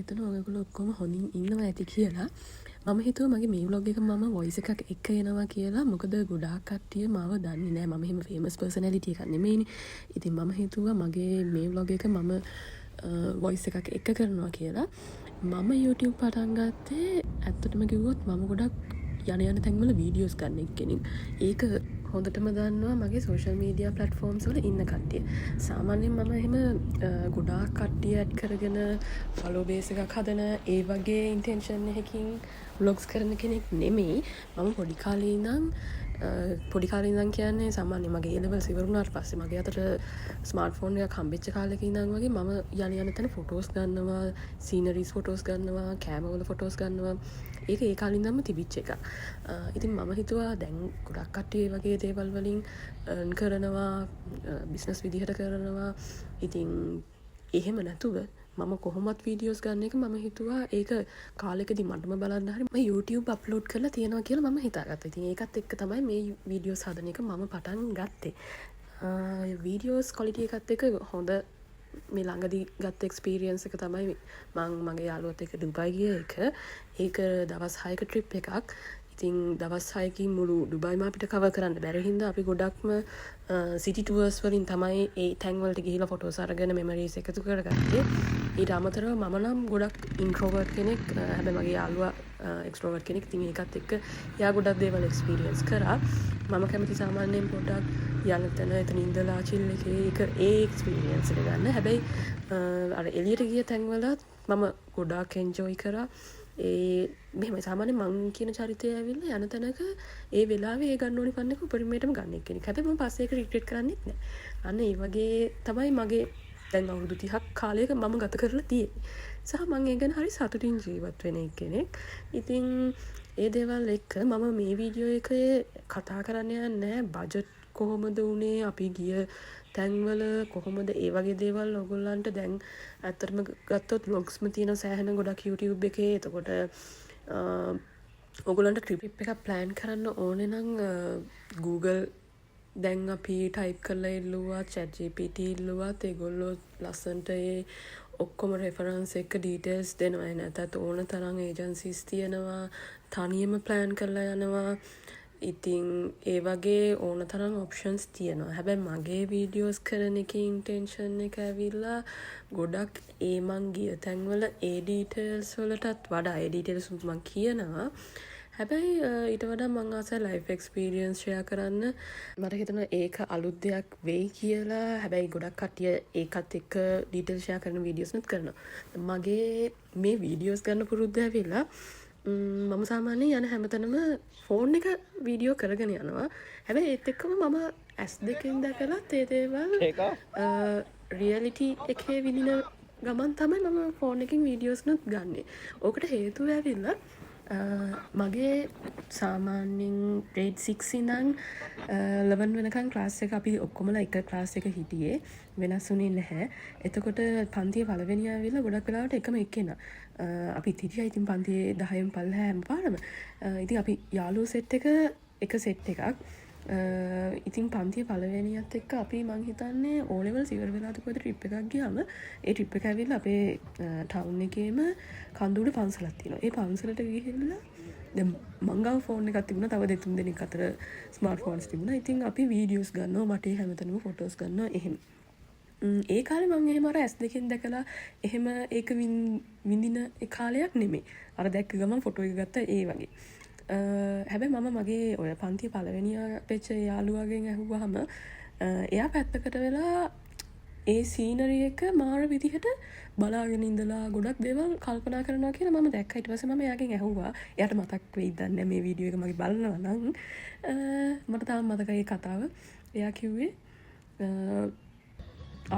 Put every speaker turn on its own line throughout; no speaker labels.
හිතනවා ඔයගොල්ලෝ ඔක්කොම හොඳින් ඉන්නවා ඇති කියලා. මම හිතුවා මගේ මේ vlog එක මම voice එකක් එක්ක එනවා කියලා. මොකද ගොඩාක් කට්ටිය මාව දන්නේ නැහැ. මම එහෙම famous personality එකක් නෙමෙයිනේ. ඉතින් මම හිතුවා මගේ මේ vlog එක මම voice එකක් එක්ක කරනවා කියලා. මම YouTube පටන් ගත්තේ ඇත්තටම කිව්වොත් මම ගොඩක් යන තැන්වල වීඩියෝස් ගන්න එක්කෙනෙක්. ඒක හොඳටම දන්නවා මගේ සෝෂල් මීඩියා ප්ලට්ෆෝම්ස් වල ඉන්න කට්ටිය. සාමාන්‍යයෙන් මම එහෙම ගොඩාක් කට්ටිය ඇඩ් කරගෙන ෆලෝ බේස් එකක් හදන ඒ වගේ ඉන්ටෙන්ෂන් එකකින් ව්ලොග්ස් කරන කෙනෙක් නෙමෙයි. මම පොඩි කාලේ ඉඳන් කියන්නේ සාමාන්‍යයෙන් මගේ A levels ඉවර වුණාට පස්සේ මගේ අතට ස්මාර්ට්ෆෝන් එකක් හම්බෙච්ච කාලෙක ඉඳන් වගේ මම යන තැන ෆොටෝස් ගන්නවා, සීනරිස් ෆොටෝස් ගන්නවා, කැමරාවල ෆොටෝස් ගන්නවා. ඒක ඒ කාලේ ඉඳන්ම තිබිච්ච එකක්. ඉතින් මම හිතුවා දැන් ගොඩක් කට්ටිය වගේ දේවල් වලින් earn කරනවා, බිස්නස් විදිහට කරනවා. ඉතින් එහෙම නැතුව මම කොහොමත් වීඩියෝස් ගන්න එක මම හිතුවා ඒක කාලෙකදී මටම බලන්න හරි මම YouTube අප්ලෝඩ් කරලා තියෙනවා කියලා මම හිතාගත්තා. ඉතින් ඒකත් එක්ක තමයි මේ වීඩියෝස් හදන එක මම පටන් ගත්තේ. වීඩියෝස් ක්වොලිටි එකත් එක්ක හොඳ මේ ළඟදී ගත්ත එක්ස්පීරියන්ස් එක තමයි මං මගේ යාළුවත් එක්ක ඩුබයි ගිය එක. ඒක දවස් 6ක ට්‍රිප් එකක්. ඉතින් දවස් 6කින් මුළු ඩුබයිම අපිට කවර් කරන්න බැරි හින්දා අපි ගොඩක්ම සිටි ටුවර්ස් වලින් තමයි ඒ තැන් වලට ගිහිලා ෆොටෝස් අරගෙන මෙමරීස් එකතු කරගත්තේ. ඊට අමතරව මම නම් ගොඩක් ඉන්ට්‍රෝවර්ට් කෙනෙක්. හැබැයි මගේ යාළුවා එක්ස්ට්‍රෝවර්ට් කෙනෙක්. ඉතින් ඒකත් එක්ක එයා ගොඩක් දේවල් එක්ස්පීරියන්ස් කරා. මම කැමති සාමාන්‍යයෙන් පොඩ්ඩක් යන තැන එතන ඉඳලා චිල් එකේ ඒ එක්ස්පීරියන්ස් එක ගන්න. හැබැයි අර එළියට ගිය තැන්වලත් මම ගොඩාක් එන්ජොයි කරා. මෙහෙම සාමාන්‍ය මං කියන චරිතය ඇවිල්ලා යන තැනක ඒ වෙලාවේ ඒ ගන්න ඕනි පන්නක උපරිමයටම ගන්න එක්කෙනෙක්. හැබැයි මම පස්සේ ඒක රිග්‍රෙට් කරන්නේත් නැහැ. අන්න ඒ වගේ තමයි මගේ දැන් අවුරුදු 30ක් කාලයක මම ගත කරලා තියෙන්නේ. සහ මම ඒ ගැන හරි සතුටින් ජීවත් වෙන එක්කෙනෙක්. ඉතින් ඒ දේවල් එක්ක මම මේ වීඩියෝ එකේ කතා කරන්න යන්නේ බජට් කොහොමද උනේ, අපි ගිය තැන්වල කොහොමද ඒ වගේ දේවල් ඔයගොල්ලන්ට දැන් ඇත්තටම ගත්තොත් vlogsම තියෙන සෑහෙන ගොඩක් YouTube එකේ. එතකොට ඔයගොල්ලන්ට ට්‍රිප් එකක් ප්ලෑන් කරන්න ඕනේ නම් Google දැන් අපි ටයිප් කරලා ඉල්ලුවා, ChatGPT ඉල්ලුවත් ඒගොල්ලෝ ලස්සන්ට ඒ ඔක්කොම රෙෆරන්ස් එක ඩීටේල්ස් දෙනවා. නැත්නම් ඕන තරම් ඒජන්සිස් තියෙනවා, තනියම ප්ලෑන් කරලා යනවා. ඉතින් ඒ වගේ ඕන තරම් ඔප්ෂන්ස් තියෙනවා. හැබැයි මගේ වීඩියෝස් කරන එකේ ඉන්ටෙන්ෂන් එක ඇවිල්ලා ගොඩක් ඒ මං ගිය තැන්වල ඒ ඩීටේල්ස් වලටත් වඩා ඒ ඩීටේල්ස් මං කියනවා. හැබැයි ඊට වඩා මං ආසයි ලයිෆ් එක්ස්පීරියන්ස් ෂෙයා කරන්න. මට හිතෙනවා ඒක අලුත් දෙයක් වෙයි කියලා. හැබැයි ගොඩක් කට්ටිය ඒකත් එක්ක ඩීටේල්ස් ෂෙයා කරන වීඩියෝස් නුත් කරනවා. මගේ මේ වීඩියෝස් ගන්න පුරුද්ද ඇවිල්ලා මම සාමාන්‍යයෙන් යන හැමතැනම ෆෝන් එක වීඩියෝ කරගෙන යනවා. හැබැයි ඒත් එක්කම මම S2 දැකලා ඒ දේවල් රියැලිටි එකේ විඳින ගමන් තමයි මම ෆෝන් එකකින් වීඩියෝස් නුත් ගන්නෙ. ඕකට හේතුව ඇවිල්ලා මගේ සාමාන්‍යයෙන් grade 6 ඉඳන් 11 වෙනකන් ක්ලාස් එක අපි ඔක්කොමලා එක ක්ලාස් එක හිටියේ. වෙනස් වුණේ නැහැ. එතකොට පන්තියේ පළවෙනියා ඇවිල්ලා ගොඩක් වෙලාවට එකම එක්කෙනා. අපි හිටියා ඉතින් පන්තියේ 10න් පල්ලෙහා හැම පාරම. ඉතින් අපි යාළුවෝ සෙට් එක සෙට් එකක්. ඉතින් පන්තියේ පළවෙනියත් එක්ක අපි මං හිතන්නේ O levels ඉවර වෙලාද කොහෙද ට්‍රිප් එකක් ගියාම ඒ ට්‍රිප් එක ඇවිල්ලා අපේ ටවුන් එකේම කඳුඩ පන්සලක් තියෙනවා. ඒ පන්සලට ගිහිල්ලා දැන් මං ගාව ෆෝන් එකක් තිබුණා. තව දෙතුන් දෙනෙක් අතර ස්මාර්ට් ෆෝන්ස් තිබුණා. ඉතින් අපි වීඩියෝස් ගන්නවා, මට හැමතැනම ෆොටෝස් ගන්නවා එහෙම. ඒ කාලේ මං එහෙම අර S2 දැකලා එහෙම ඒක විඳින ඒ කාලයක් නෙමෙයි. අර දැක්ක ගමන් ෆොටෝ එක ගත්තා ඒ වගේ. හැබැයි මම මගේ ඔය පන්තියේ පළවෙනියා වෙච්ච යාළුවාගෙන් ඇහුවාම එයා පැත්තකට වෙලා ඒ සීනරි එක මාර විදිහට බලාගෙන ඉඳලා ගොඩක් දේවල් කල්පනා කරනවා කියලා මම දැක්කා. ඊට පස්සේ මම එයාගෙන් ඇහුවා. එයාට මතක් වෙයිද දන්නේ මේ වීඩියෝ එක මගේ බලනවා නම් මට තාම මතකයි ඒ කතාව. එයා කිව්වේ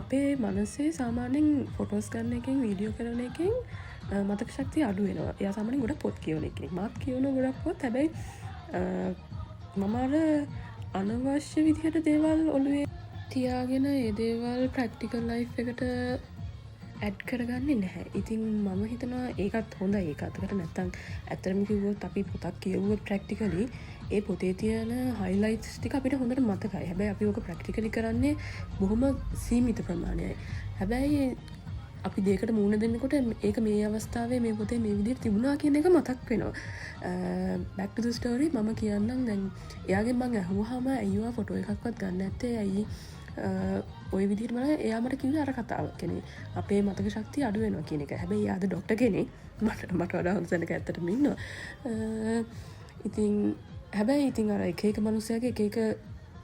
අපේ මනසේ සාමාන්‍යයෙන් ෆොටෝස් ගන්න එකෙන් වීඩියෝ කරන එකෙන් මතක ශක්තිය අඩු වෙනවා. එයා සාමාන්‍යයෙන් ගොඩක් පොත් කියවන කෙනෙක්. මාත් කියවන ගොඩක් පොත්. හැබැයි මම අර අනවශ්‍ය විදිහට දේවල් ඔළුවේ තියාගෙන ඒ දේවල් ප්‍රැක්ටිකල් ලයිෆ් එකට ඇඩ් කරගන්නේ නැහැ. ඉතින් මම හිතනවා ඒකත් හොඳයි. ඒක අතකට නැත්තම් ඇත්තටම කිව්වොත් අපි පොතක් කියවුවොත් ප්‍රැක්ටිකලි ඒ පොතේ තියෙන හයිලයිට්ස් ටික අපිට හොඳට මතකයි. හැබැයි අපි ඕක ප්‍රැක්ටිකලි කරන්නේ බොහොම සීමිත ප්‍රමාණයයි. හැබැයි අපි දෙකට මූුණ දෙන්නකොට ඒක මේ අවස්ථාවේ මේ පොතේ මේ විදිහට තිබුණා කියන එක මතක් වෙනවා back to the story මම කියන්නම් දැන් එයාගෙන් මං ඇහුවාම අයියෝ ෆොටෝ එකක්වත් ගන්න නැත්තේ ඇයි ඔය විදිහට මම එයාමට කිව්වේ අර කතාව කියන්නේ අපේ මතක ශක්තිය අඩු වෙනවා කියන එක. හැබැයි එයාද ડોක්ටර් කෙනෙක් මට වඩා හොඳ සෙනක ඇත්තටම ඉන්නවා. ඉතින් හැබැයි ඉතින් අර එක එක මිනිස්සයාගේ එක එක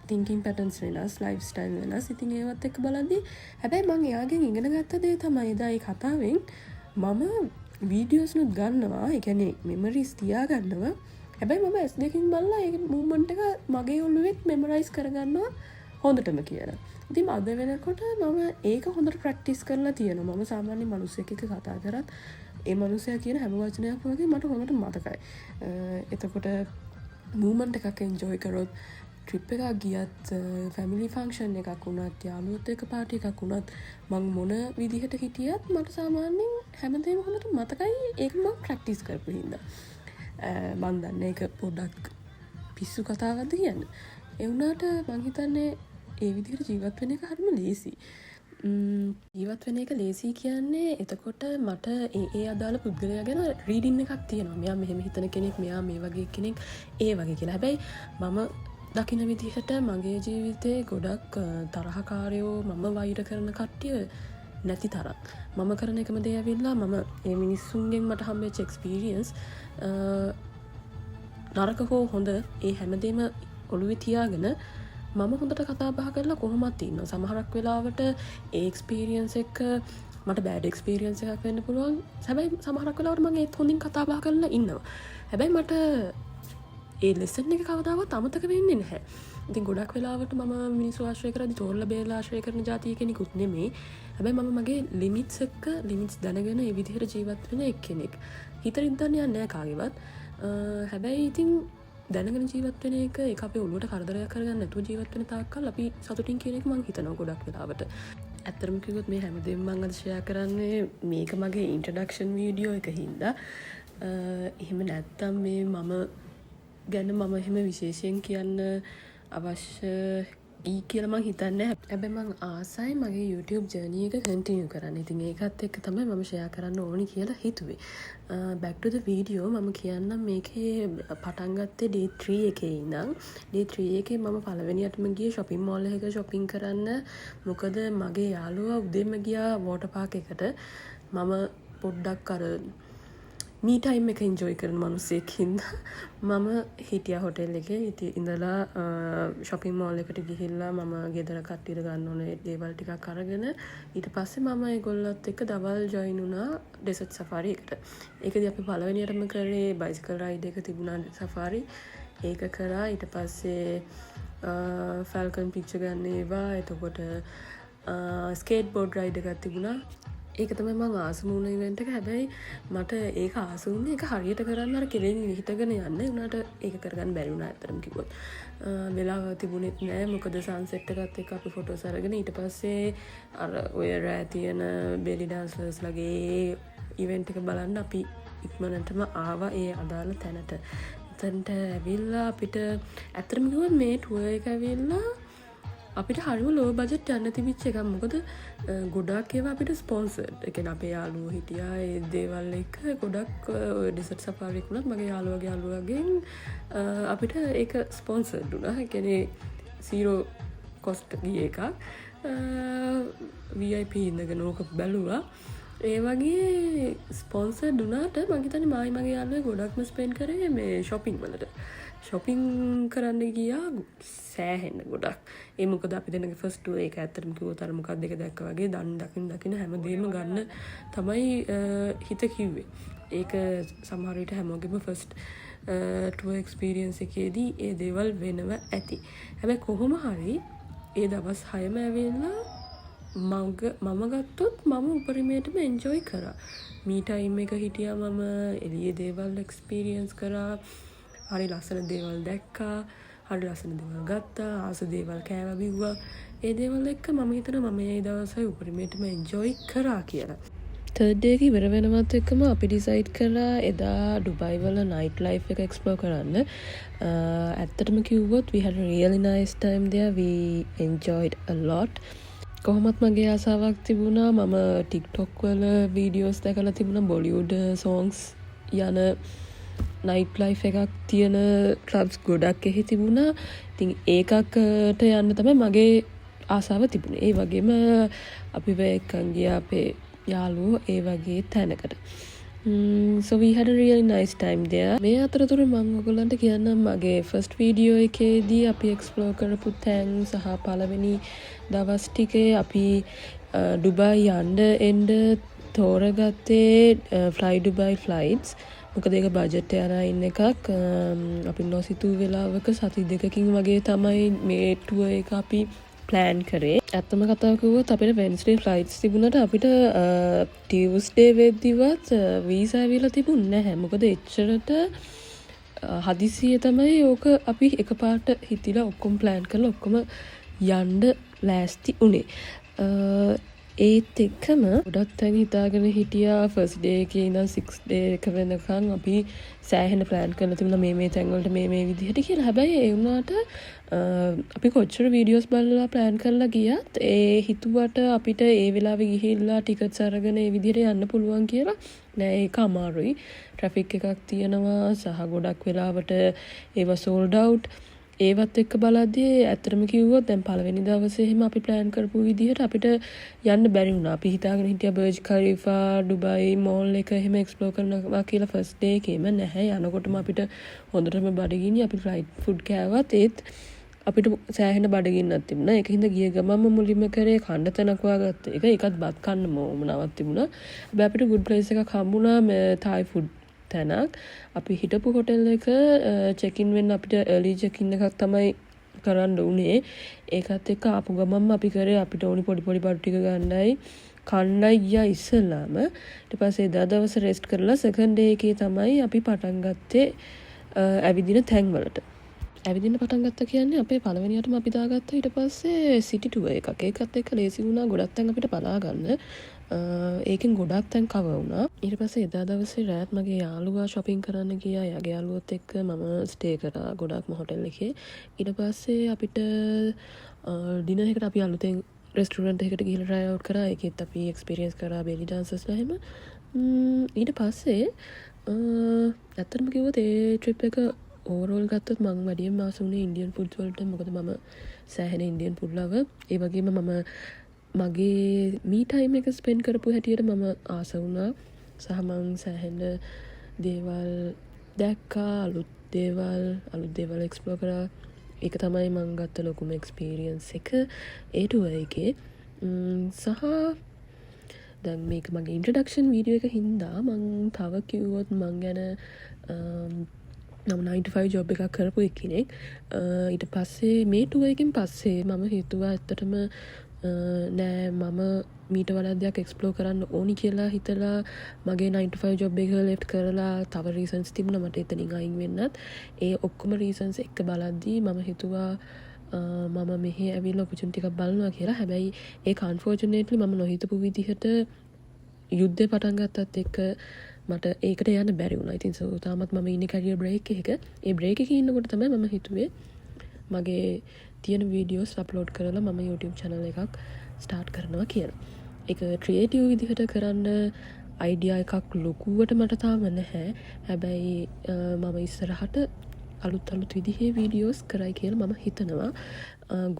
thinking patterns වෙනස් lifestyle වෙනස්. ඉතින් ඒවත් එක්ක බලද්දී හැබැයි මම එයාගෙන් ඉගෙන ගත්ත දේ තමයි එදා ඒ කතාවෙන් මම වීඩියෝස් නුත් ගන්නවා. ඒ කියන්නේ මෙමරිස් තියා ගන්නවා. හැබැයි මම S2කින් බලලා ඒ මූවමන්ට් එක මගේ ඔළුවෙත් මෙමරයිස් කරගන්නවා හොඳටම කියලා. ඉතින් අද වෙනකොට මම ඒක හොඳට ප්‍රැක්ටිස් කරලා තියෙනවා. මම සාමාන්‍ය මිනිස්සෙක් එක්ක කතා කරත් ඒ මිනිස්සයා කියන හැම වචනයක් වගේ මට හොඳට මතකයි. එතකොට මූවමන්ට් එකක් එන්ජොයි කරොත් ට්‍රිප් එකක් ගියත් ෆැමිලි ෆංක්ෂන් එකක් වුණත් යාළුවොත් එක්ක පාටි එකක් වුණත් මං මොන විදිහට හිටියත් මට සාමාන්‍යයෙන් හැමදේම හොඳට මතකයි. ඒක මම ප්‍රැක්ටිස් කරපු හින්දා. මං දන්නේ ඒක පොඩ්ඩක් පිස්සු කතාවක්ද කියන්න. ඒ වුණාට මං හිතන්නේ ඒ විදිහට ජීවත් වෙන එක හරිම ලේසි. ජීවත් වෙන එක ලේසි කියන්නේ එතකොට මට ඒ අදාළ පුද්ගලයා ගැන රීඩින් එකක් තියෙනවා. මෙයා මෙහෙම හිතන කෙනෙක්, මෙයා මේ වගේ කෙනෙක්, ඒ වගේ කියලා. හැබැයි මම දකින විදිහට මගේ ජීවිතේ ගොඩක් තරහකාරයෝ මම වෛර කරන කට්ටිය නැති තරම්. මම කරන එකම දේ ඇවිල්ලා මම ඒ මිනිස්සුන්ගෙන් මට හම්බෙච්ච එක්ස්පීරියන්ස් නරක හෝ හොඳ ඒ හැමදේම ඔළුවේ තියාගෙන මම හොඳට කතා බහ කරලා කොහොමත් ඉන්නවා. සමහරක් වෙලාවට ඒ එක්ස්පීරියන්ස් එක මට බෑඩ් එක්ස්පීරියන්ස් එකක් වෙන්න පුළුවන්. හැබැයි සමහරක් වෙලාවට මම ඒත් හොඳින් කතා බහ කරලා ඉන්නවා. හැබැයි මට ඒ ලෙසන් එක කවදාවත් අමතක වෙන්නේ නැහැ. ඉතින් ගොඩක් වෙලාවට මම මිනිස්සු ආශ්‍රය කරද්දි තෝරලා බේරලා ආශ්‍රය කරන જાතිය කෙනෙකුත් නෙමෙයි. හැබැයි මම මගේ ලිමිට්ස් එක්ක ලිමිට්ස් දැනගෙන ඒ විදිහට ජීවත් වෙන එක්කෙනෙක්. හිතරින් දන්නේ නැහැ කාගේවත්. හැබැයි ඉතින් දැනගෙන ජීවත් වෙන එක ඒක අපේ ඔළුවට කරදරයක් කරගන්න නැතුව ජීවත් වෙන තාක්කල් අපි සතුටින් කියන එක මම හිතනවා ගොඩක් වෙලාවට. ඇත්තටම කිව්වොත් මේ හැමදේම මම අද ෂෙයා කරන්නේ මේක මගේ ඉන්ට්‍රොඩක්ෂන් වීඩියෝ එක හින්දා. එහෙම නැත්තම් මේ මම ගැන මම එහෙම විශේෂයෙන් කියන්න අවශ්‍ය කියලා මං හිතන්නේ. හැබැයි මං ආසයි මගේ YouTube ජර්නි එක කන්ටිනියු කරන්න. ඉතින් ඒකත් එක්ක තමයි මම ෂෙයා කරන්න ඕනි කියලා හිතුවේ. back to the video මම කියන්නම් මේකේ පටන් ගත්තේ day 3 එකේ ඉඳන්. day 3 එකේ මම පළවෙනියටම ගියේ shopping mall එකක shopping කරන්න. මොකද මගේ යාළුවා උදේම ගියා water park එකට. මම පොඩ්ඩක් අර මී ටයිම් එක එන්ජොයි කරන මිනිස්සෙක් හින්දා මම හිටියා හොටෙල් එකේ. ඉතින් ඉඳලා shopping mall එකට ගිහිල්ලා මම ගෙදර කට්ටියට ගන්න ඕනේ දේවල් ටිකක් අරගෙන ඊට පස්සේ මම ඒගොල්ලොත් එක්ක දවල් ජොයින් වුණා ඩෙසර්ට් සෆාරි එකට. ඒකදී අපි පළවෙනියටම කරේ බයිසිකල් රයිඩ් එක තිබුණා සෆාරි. ඒක කරා. ඊට පස්සේ ෆැල්කන් පික්චර් ගන්න ඒවා. එතකොට ස්කේට් බෝඩ් රයිඩ් එකක් තිබුණා. ඒක තමයි මං ආසම වුණ ඉවෙන්ට් එක. හැබැයි මට ඒක ආස වුණේ ඒක හරියට කරන්න අර කෙලෙන් හිටගෙන යන්න. උනාට ඒක කරගන්න බැරි වුණා ඇත්තටම කිව්වොත්. වෙලාව තිබුණෙත් නෑ. මොකද සන්සෙට් එකත් එක්ක අපි ෆොටෝස් අරගෙන ඊට පස්සේ අර ඔය රෑ තියෙන බෙලි ඩාන්සර්ස් ලගේ ඉවෙන්ට් එක බලන්න අපි ඉක්මනටම ආවා ඒ අදාළ තැනට. එතනට ඇවිල්ලා අපිට ඇත්තටම කිව්වොත් මේ ටුවර් එක ඇවිල්ලා අපිට හරිම ලෝ බජට් යන්න තිබිච්ච එකක්. මොකද ගොඩක් ඒවා අපිට ස්පොන්සර්ඩ්. ඒ කියන්නේ අපේ යාළුවෝ හිටියා ඒ දේවල් එක ගොඩක් ඔය ඩෙසර්ට් සෆාරි එකක් උනත් මගේ යාළුවගෙන් අපිට ඒක ස්පොන්සර්ඩ් වුණා. ඒ කියන්නේ zero cost ගිය එකක්. VIP ඉඳගෙන ඕක බැලුවා. ඒ වගේ ස්පොන්සර්ඩ් වුණාට මම හිතන්නේ මායි මගේ යාළුවෝ ගොඩක්ම ස්පෙන්ඩ් කරේ මේ shopping වලට. shopping කරන්න ගියා සෑහෙන්න ගොඩක්. ඒ මොකද අපි දෙන්නගේ ෆස්ට් ටුවර් එක ඇත්තටම කිව්වොත් අර මොකක්ද දෙක දැක්ක වගේ දකින්න හැමදේම ගන්න තමයි හිත කිව්වේ. ඒක සමහර විට හැමෝගෙම ෆස්ට් ටුවර් එක්ස්පීරියන්ස් එකේදී ඒ දේවල් වෙනව ඇති. හැබැයි කොහොම හරි ඒ දවස් 6ම ඇවිල්ලා මම ගත්තොත් මම උපරිමයටම එන්ජොයි කරා. මී ටයිම් එක හිටියා. මම එළියේ දේවල් එක්ස්පීරියන්ස් කරා. හරි ලස්සන දේවල් දැක්කා. හරි ලස්සන දේවල් ගත්තා. ආස දේවල් කෑවා බිව්වා. ඒ දේවල් එක්ක මම හිතනවා මම මේ දවස්වල උපරිමයටම එන්ජොයි කරා කියලා. තර්ඩ් ඩේ එක ඉවර වෙනවත් එක්කම අපි ඩිසයිඩ් කරා එදා ඩුබයි වල නයිට් ලයිෆ් එක එක්ස්ප්ලෝර් කරන්න. ඇත්තටම කිව්වොත් we had a really nice time there. We enjoyed a lot. කොහොමත් මගේ ආසාවක් තිබුණා මම ටික්ටොක් වල වීඩියෝස් දැකලා තිබුණා බොලිවුඩ් සෝංග්ස් යන නයිට් ලයිෆ් එකක් තියෙන ක්ලබ්ස් ගොඩක් එහි තිබුණා. ඉතින් ඒකකට යන්න තමයි මගේ ආසාව තිබුණේ. ඒ වගේම අපි එක්කන් ගියා අපේ යාළුවෝ ඒ වගේ තැනකට. So we had a really nice time there. මේ අතරතුර මම ඔයගොල්ලන්ට කියන්නම් මගේ first video එකේදී අපි explore කරපු තැන් සහ පළවෙනි දවස් ටිකේ අපි ඩුබායි යන්න එන්න තෝරගත්තේ fly Dubai flights. මොකද ඒක බජට් එයාලයින් එකක්. අපි නොසිතූ වෙලාවක සති දෙකකින් වගේ තමයි මේ ටුවර් එක අපි ප්ලෑන් කරේ. ඇත්තම කතාව කිව්වොත් අපිට වෙන්ස්ඩේ ෆ්ලයිට්ස් තිබුණාට අපිට ටියුස්ඩේ වෙද්දිවත් වීසා ඇවිල්ලා තිබුණේ නැහැ. මොකද එච්චරට හදිසියේ තමයි ඕක අපි එකපාරට හිතිලා ඔක්කොම ප්ලෑන් කරලා ඔක්කොම යන්න ලෑස්ති උනේ. ඒත් එක්කම ගොඩක් තැන් හිතාගෙන හිටියා ෆස්ට් ඩේ එකේ ඉඳන් 6 ඩේ එක වෙනකන් අපි සෑහෙන ප්ලෑන් කරලා තිබුණා මේ තැන් වලට මේ විදිහට කියලා. හැබැයි ඒ වුණාට අපි කොච්චර වීඩියෝස් බලලා ප්ලෑන් කරලා ගියත් ඒ හිතුවට අපිට ඒ වෙලාවේ ගිහිල්ලා ටිකට්ස් අරගෙන ඒ විදිහට යන්න පුළුවන් කියලා නෑ. ඒක අමාරුයි. ට්‍රැෆික් එකක් තියෙනවා සහ ගොඩක් වෙලාවට ඒව සෝල්ඩ් අවුට්. ඒවත් එක්ක බලද්දී ඇත්තටම කිව්වොත් දැන් පළවෙනි දවසේ එහෙම අපි ප්ලෑන් කරපු විදිහට අපිට යන්න බැරි වුණා. අපි හිතාගෙන හිටියා බර්ජ් ඛලීෆා ඩුබායි මෝල් එක එහෙම එක්ස්ප්ලෝර් කරනවා කියලා ෆස්ට් ඩේ එකේම නැහැ. යනකොටම අපිට හොඳටම බඩගිනි. අපි ෆ්ලයිට් ෆුඩ් කෑවත් ඒත් අපිට සෑහෙන බඩගින්නක් තිබුණා. ඒක හින්දා ගිය ගමන්ම මුලින්ම කරේ කන්න තැනක් හොයාගත්ත එක. ඒකත් බත් කන්න මොමනාවක් තිබුණා. හැබැයි අපිට ගුඩ් ප්ලේස් එකක් හම්බුණා තායි ෆුඩ් තැනක්. අපි හිටපු හොටෙල් එක චෙකින් වෙන්න අපිට early check-in එකක් තමයි කරන්න උනේ. ඒකත් එක්ක ආපු ගමන්ම අපි කරේ අපිට ඕනි පොඩි බඩු ටික ගන්නයි කන්නයි ගියා ඉස්සෙල්ලාම. ඊට පස්සේ එදා දවස් රෙස්ට් කරලා සෙකන්ඩ් ඩේ එකේ තමයි අපි පටන් ගත්තේ ඇවිදින තැන් වලට. ඇවිදින්න පටන් ගත්තා කියන්නේ අපේ පළවෙනියටම අපි දාගත්තා ඊට පස්සේ සිටි ටුවර් එකක්. ඒකත් එක්ක ලේසි වුණා ගොඩක් තැන් අපිට බලා ගන්න. ඒකෙන් ගොඩක් තැන් කවර් වුණා. ඊට පස්සේ එදා දවසේ රාත් මගේ යාළුවා shopping කරන්න ගියා. එයාගේ යාළුවොත් එක්ක මම ස්ටේ කරා ගොඩක්ම හොටෙල් එකේ. ඊට පස්සේ අපිට ඩිනර් එකට අපි අලුතෙන් රෙස්ටුරන්ට් එකකට ගිහලා try out කරා. ඒකෙත් අපි experience කරා belly dancers ලා එහෙම. ඊට පස්සේ ඇත්තටම කිව්වොත් ඒ trip එක ඕවරෝල් ගත්තොත් මම වැඩියෙන්ම ආස වුණේ ඉන්දියන් ෆුඩ්ස් වලට. මොකද මම සෑහෙන ඉන්දියන් ෆුඩ් ලවර්. ඒ වගේම මම මගේ මී ටයිම් එක ස්පෙන්ඩ් කරපු හැටියට මම ආස වුණා. සහ මම සෑහෙන දේවල් දැක්කා. අලුත් දේවල් එක්ස්ප්ලෝර් කරා. ඒක තමයි මම ගත්ත ලොකුම එක්ස්පීරියන්ස් එක ඒ ටුවර් එකේ. සහ දැන් මේක මගේ ඉන්ට්‍රොඩක්ෂන් වීඩියෝ එක හින්දා මම තව කිව්වොත් මං ගැන මම 9 to 5 ජොබ් එකක් කරපු කෙනෙක්. ඊට පස්සේ මේ ටුවර් එකෙන් පස්සේ මම හිතුවා ඇත්තටම නෑ මම මීට වඩා දෙයක් එක්ස්ප්ලෝර් කරන්න ඕනි කියලා හිතලා මගේ 9 to 5 ජොබ් එක ලෙෆ්ට් කරලා තව රීසන්ස් තිබුණා මට එතනින් අයින් වෙන්නත්. ඒ ඔක්කොම රීසන්ස් එක්ක බලද්දී මම හිතුවා මම මෙහෙ ඇවිල්ලා ඔපචුනිටි එකක් බලනවා කියලා. හැබැයි ඒක අන්ෆෝචුනේට්ලි මම නොහිතපු විදිහට යුද්ධය පටන් ගත්තත් එක්ක මට ඒකට යන්න බැරි වුණා. ඉතින් තාමත් මම ඉන්නේ කැරියර් බ්‍රේක් එකක. ඒ බ්‍රේක් එකේ ඉන්නකොට තමයි මම හිතුවේ මගේ තියෙන වීඩියෝස් අප්ලෝඩ් කරලා මම YouTube channel එකක් ස්ටාර්ට් කරනවා කියලා. ඒක ක්‍රියේටිව් විදිහට කරන්න අයිඩියා එකක් ලොකුවට මට තාම නැහැ. හැබැයි මම ඉස්සරහට අලුත් විදිහේ වීඩියෝස් කරයි කියලා මම හිතනවා.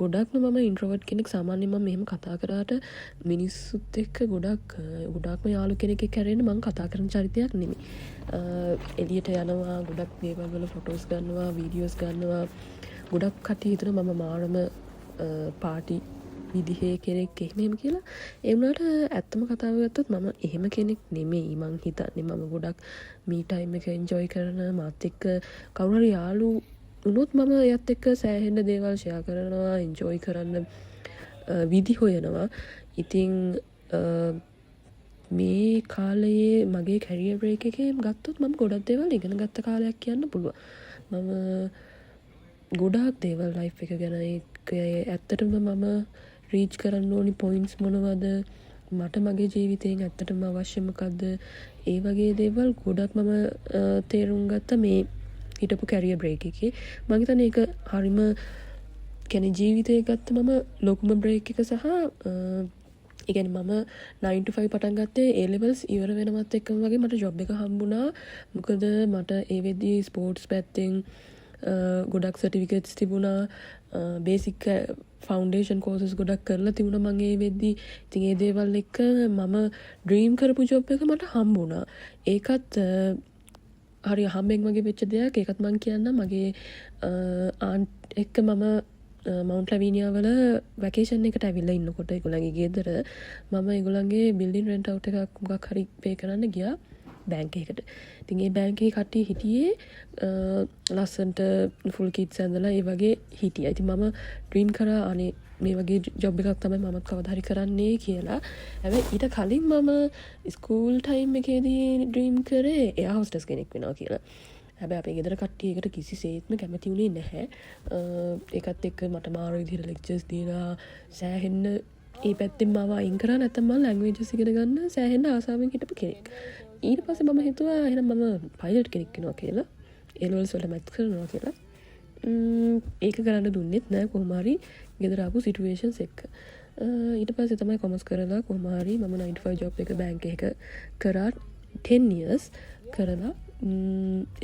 ගොඩක්ම මම ඉන්ට්‍රෝවර්ට් කෙනෙක්. සාමාන්‍යයෙන් මම මෙහෙම කතා කරාට මිනිස්සුත් එක්ක ගොඩක්ම යාළු කෙනෙක් එක්ක හැරෙන්න මම කතා කරන චරිතයක් නෙමෙයි. එළියට යනවා ගොඩක් දේවල් වල ෆොටෝස් ගන්නවා වීඩියෝස් ගන්නවා. ගොඩක් කට්ටිය හිතනවා මම මාරම පාටි විදිහේ කෙනෙක් එහෙම කියලා. ඒ වුණාට ඇත්තම කතාව ගත්තොත් මම එහෙම කෙනෙක් නෙමෙයි. මං හිතන්නේ මම ගොඩක් මී ටයිම් එක එන්ජොයි කරන මාත් එක්ක කවුරු හරි යාළු වුණොත් මම එයත් එක්ක සෑහෙන දේවල් ෂෙයා කරනවා එන්ජොයි කරන්න විදි හොයනවා. ඉතින් මේ කාලයේ මගේ කැරියර් බ්‍රේක් එකේ ගත්තොත් මම ගොඩක් දේවල් ඉගෙන ගත්ත කාලයක් කියන්න පුළුවන්. මම ගොඩාක් දේවල් ලයිෆ් එක ගැන ඇත්තටම මම රීච් කරන්න ඕනි පොයින්ට්ස් මොනවද, මට මගේ ජීවිතයෙන් ඇත්තටම අවශ්‍ය මොකද්ද, ඒ වගේ දේවල් ගොඩක් මම තේරුම් ගත්තා මේ හිටපු කැරියර් බ්‍රේක් එකේ. මම හිතන්නේ ඒක හරිම කැන ජීවිතය ගත්ත මම ලොකුම බ්‍රේක් එක සහ ඉගැන මම 9 පටන් ගත්තේ ඒලෙවල්ස් ඉවර වෙනමත් එක්කම වගේ මට ජොබ් එක හම්බුණා මොකද මට ඒවෙද්දී ස්පෝර්ට්ස් පැත්තෙන් ගොඩක් සටිවිකට්ස් තිබුණා බේසික් ෆෞන්ඩේෂන් කෝසස් ගොඩක් කරලා තිබුණ මගේ වෙද්දී ඉතින් ඒ දේවල් එක්ක මම ඩ්‍රීම් කරපු ජොබ් එක මට හම්බුණා ඒකත් හරි හම්බෙන් වගේ වෙච්ච දෙයක් ඒකත් මං කියන්න මගේ ආන්ට් එක්ක මම මවන්ට් ලැවීනියා වල වැකේෂන් එකට ඇවිල්ලා ඉන්නකොට ඒගොල්ලන්ගේ ගෙදර මම ඒගොල්ලන්ගේ බිල්ඩින් රෙන්ට් අවුට් එකක් මොකක් හරි පේ කරන්න ගියා බැංක් එකකට. ඉතින් ඒ බැංක් එකේ කට්ටිය හිටියේ ලස්සන්ට ෆුල් කිට්ස් ඇඳලා ඒ වගේ හිටියා. ඉතින් මම ඩ්‍රීම් කරා අනේ මේ වගේ ජොබ් එකක් තමයි මමත් කවදා හරි කරන්නේ කියලා. හැබැයි ඊට කලින් මම ස්කූල් ටයිම් එකේදී ඩ්‍රීම් කරේ එයා හොස්ටස් කෙනෙක් වෙනවා කියලා. හැබැයි අපේ ගෙදර කට්ටිය ඒකට කිසිසේත්ම කැමති වුණේ නැහැ. ඒකත් එක්ක මට මාර විදිහට ලෙක්චර්ස් දීලා සෑහෙන්න ඒ පැත්තෙන් මාව අයින් කරා නැත්නම් මම ලැන්ග්වේජස් ඉගෙන ගන්න සෑහෙන්න ආසාවෙන් හිටපු කෙනෙක්. ඊට පස්සේ මම හිතුවා එහෙනම් මම පයිලට් කෙනෙක් වෙනවා කියලා. ඒ ලෙවල්ස් වල මැත් කරනවා කියලා. ඒක කරන්න දුන්නෙත් නෑ කොහොම හරි ගෙදර ආපු සිටුේෂන්ස් එක්ක. ඊට පස්සේ තමයි කොමර්ස් කරලා කොහොම හරි මම 9 ජොබ් එක බැංක් එක කරා 10 years කරලා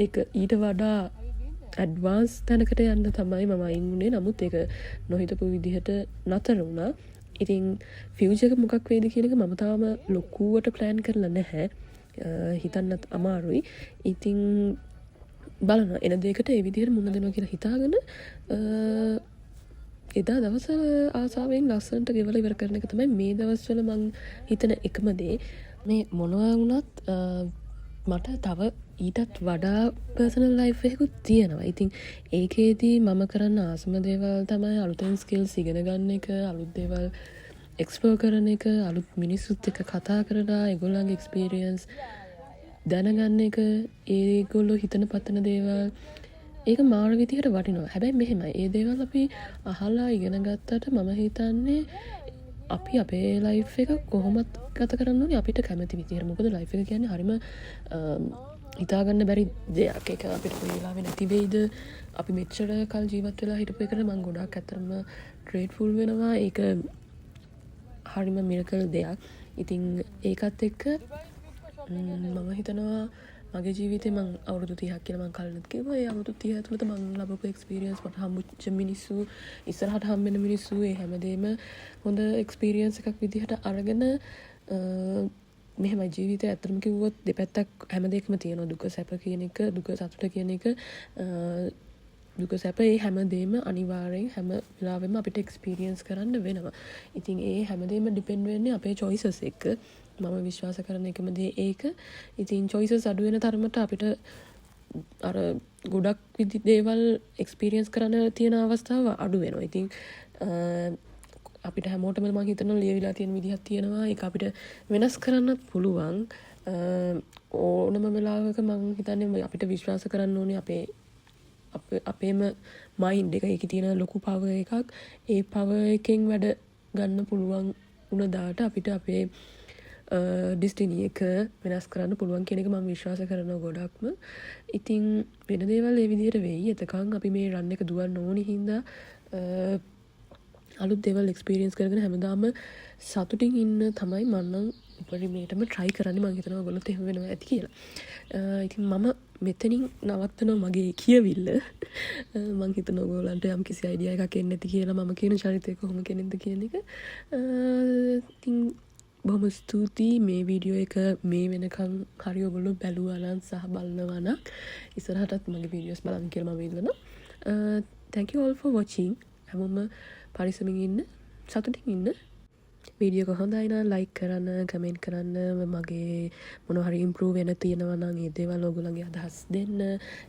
ඒක ඊට වඩා ඇඩ්වාන්ස් තැනකට යන්න තමයි මම අයින් වුණේ. නමුත් ඒක නොහිතපු විදිහට නතර වුණා. ඉතින් ෆියුචර් එක මොකක් වේද කියන එක මම තාම ලොකුවට ප්ලෑන් කරලා නැහැ. හිතන්නත් අමාරුයි. ඉතින් බලනවා එන දෙයකට ඒ විදිහට මුණ දෙනවා කියලා හිතාගෙන එදා දවසල ආසාවෙන් ලස්සනට ගෙවලා ඉවර කරන එක තමයි මේ දවස්වල මං හිතන එකම දේ. මේ මොනවා වුණත් මට තව ඊටත් වඩා පර්සනල් ලයිෆ් එකකුත් තියෙනවා. ඉතින් ඒකේදී මම කරන්න ආසම දේවල් තමයි අලුතෙන් ස්කිල්ස් ඉගෙන ගන්න එක, අලුත් දේවල් එක්ස්ප්ලෝර් කරන එක, අලුත් මිනිස්සුත් එක්ක කතා කරලා ඒගොල්ලන්ගේ එක්ස්පීරියන්ස් දැනගන්න එක, ඒගොල්ලෝ හිතන පතන දේවල් ඒක මාර විදිහට වටිනවා. හැබැයි මෙහෙමයි. ඒ දේවල් අපි අහලා ඉගෙන ගත්තට මම හිතන්නේ අපි අපේ ලයිෆ් එක කොහොමත් ගත කරන්න ඕනේ අපිට කැමති විදිහට. මොකද ලයිෆ් එක කියන්නේ හරිම හිතාගන්න බැරි දෙයක්. ඒක අපිට කොයි වෙලාවෙ නැති වෙයිද? අපි මෙච්චර කල් ජීවත් වෙලා හිටපු එකට මම ගොඩක් ඇත්තටම ග්‍රේට්ෆුල් වෙනවා. ඒක හරිම මිරකල් දෙයක්. ඉතින් ඒකත් එක්ක මම හිතනවා මගේ ජීවිතේ මං අවුරුදු 30ක් කියලා මං කලින්ත් කිව්වා. ඒ අවුරුදු 30 ඇතුළත මං ලබපු එක්ස්පීරියන්ස් මට හම්බුච්ච මිනිස්සු, ඉස්සරහට හම්බෙන මිනිස්සු, ඒ හැමදේම හොඳ එක්ස්පීරියන්ස් එකක් විදිහට අරගෙන මෙහෙමයි ජීවිතය ඇත්තටම කිව්වොත් දෙපැත්තක් හැම දෙයක්ම තියෙනවා. දුක සැප කියන එක, දුක සතුට කියන එක, දුක සැප ඒ හැමදේම අනිවාර්යෙන් හැම වෙලාවෙම අපිට එක්ස්පීරියන්ස් කරන්න වෙනවා. ඉතින් ඒ හැමදේම ඩිපෙන්ඩ් වෙන්නේ අපේ choices එක්ක. මම විශ්වාස කරන එකම දේ ඒක. ඉතින් choices අඩු වෙන තරමට අපිට අර ගොඩක් දේවල් එක්ස්පීරියන්ස් කරන්න තියෙන අවස්ථාව අඩු වෙනවා. ඉතින් අපිට හැමෝටම මම හිතනවා ලියවිලා තියෙන විදිහක් තියෙනවා. ඒක අපිට වෙනස් කරන්නත් පුළුවන්. ඕනම වෙලාවක මම හිතන්නේ අපිට විශ්වාස කරන්න ඕනේ අපේම මයින්ඩ් එක. ඒකේ තියෙන ලොකු පවර් එකක්. ඒ පවර් එකෙන් වැඩ ගන්න පුළුවන් වුණ දාට අපිට අපේ ඩිස්ටිනි එක වෙනස් කරන්න පුළුවන් කියන එක මම විශ්වාස කරනවා ගොඩක්ම. ඉතින් වෙන දේවල් ඒ විදිහට වෙයි. එතකන් අපි මේ රන් එක දුවන්න ඕනි හින්දා අලුත් දේවල් එක්ස්පීරියන්ස් කරගෙන හැමදාම සතුටින් ඉන්න තමයි මම නම් උපරිමයටම try කරන්නේ. මම හිතනවා ඔයගොල්ලොත් එහෙම වෙනවා ඇති කියලා. ඉතින් මම මෙතනින් නවත්තනවා මගේ කියවිල්ල. මම හිතනවා ඔයගොල්ලන්ට යම් කිසි අයිඩියා එකක් එන්නේ නැති කියලා මම කියන චරිතය කොහොම කෙනෙක්ද කියන එක. ඉතින් බොහොම ස්තුතියි මේ වීඩියෝ එක මේ වෙනකන් හරි ඔයගොල්ලෝ බැලුවා නම් සහ බලනවා නම් ඉස්සරහටත් මගේ වීඩියෝස් බලන්න කියලා මම ඉල්ලනවා. Thank you all for watching. හැමෝම පරිස්සමින් ඉන්න, සතුටින් ඉන්න. වීඩියෝ එක හොඳයි නම් like කරන්න, comment කරන්න, මගේ මොනවා හරි improve වෙන තියෙනවා නම් ඒ දේවල් ඔයගොල්ලන්ගේ අදහස් දෙන්න.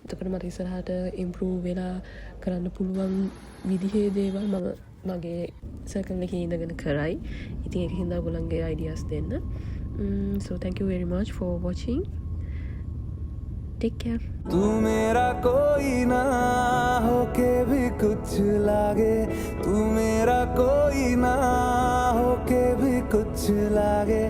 එතකොට මට ඉස්සරහට improve වෙලා කරන්න පුළුවන් විදිහේ දේවල් මම මගේ circle එකේ ඉඳගෙන කරයි. ඉතින් ඒක හින්දා ඔයගොල්ලන්ගේ ideas දෙන්න. So thank you very much for watching. Take care.
तू मेरा कोई ना होके भी कुछ लागे, तू मेरा कोई ना होके भी कुछ लागे.